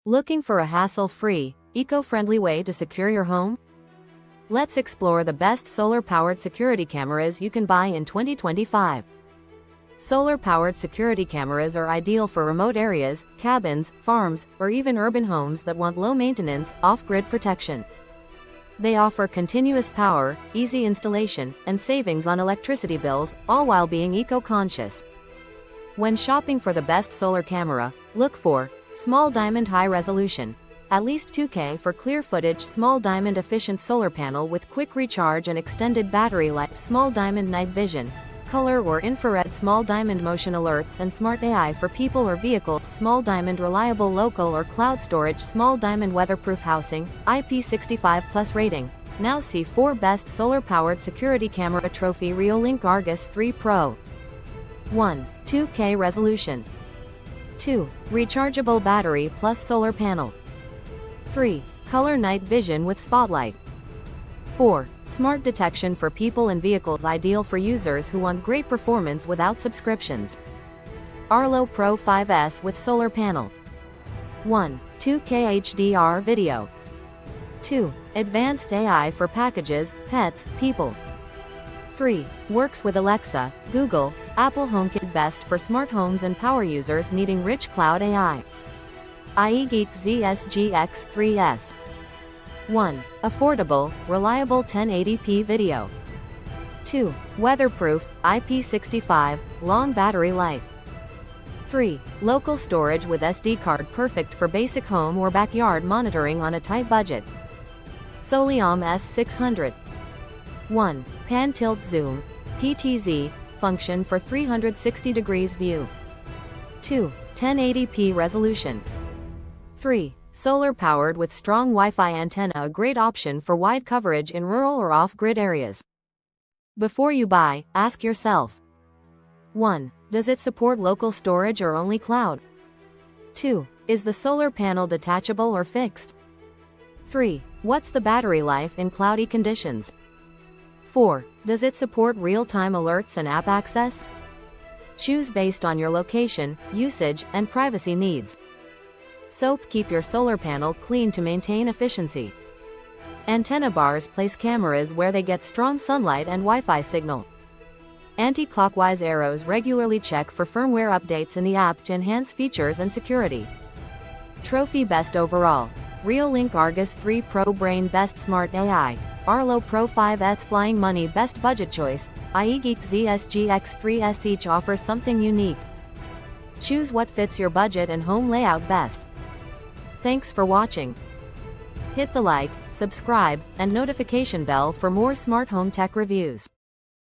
Looking for a hassle-free, eco-friendly way to secure your home? Let's explore the best solar-powered security cameras you can buy in 2025. Solar-powered security cameras are ideal for remote areas, cabins, farms, or even urban homes that want low-maintenance, off-grid protection. They offer continuous power, easy installation, and savings on electricity bills, all while being eco-conscious. When shopping for the best solar camera, look for small diamond high resolution, at least 2K for clear footage, small diamond efficient solar panel with quick recharge and extended battery life, small diamond night vision, color or infrared, small diamond motion alerts and smart AI for people or vehicles, small diamond reliable local or cloud storage, small diamond weatherproof housing, IP65+ rating. Now see 4 best solar powered security camera trophy. Reolink Argus 3 Pro. 1. 2K resolution. 2. Rechargeable battery plus solar panel. 3. Color night vision with spotlight. 4. Smart detection for people and vehicles, ideal for users who want great performance without subscriptions. Arlo Pro 5S with solar panel. 1. 2K HDR video. 2. Advanced AI for packages, pets, people. 3. Works with Alexa, Google, Apple HomeKit, best for smart homes and power users needing rich cloud AI. ieGeek ZSGX3S. 1. Affordable, reliable 1080p video. 2. Weatherproof, IP65, long battery life. 3. Local storage with SD card, perfect for basic home or backyard monitoring on a tight budget. Soliom S600. 1. Pan tilt zoom, PTZ, function for 360 degrees view. 2. 1080p resolution. 3. Solar powered with strong Wi-Fi antenna, a great option for wide coverage in rural or off-grid areas. Before you buy, ask yourself. 1. Does it support local storage or only cloud? 2. Is the solar panel detachable or fixed? 3. What's the battery life in cloudy conditions? 4. Does it support real-time alerts and app access? Choose based on your location, usage, and privacy needs. Soap, keep your solar panel clean to maintain efficiency. Antenna bars, place cameras where they get strong sunlight and Wi-Fi signal. Anti-clockwise arrows, regularly check for firmware updates in the app to enhance features and security. Trophy best overall. Reolink Argus 3 Pro Brain best smart AI. Arlo Pro 5S Flying Money best budget choice. ieGeek ZSGX3S, each offers something unique. Choose what fits your budget and home layout best. Thanks for watching. Hit the like, subscribe, and notification bell for more smart home tech reviews.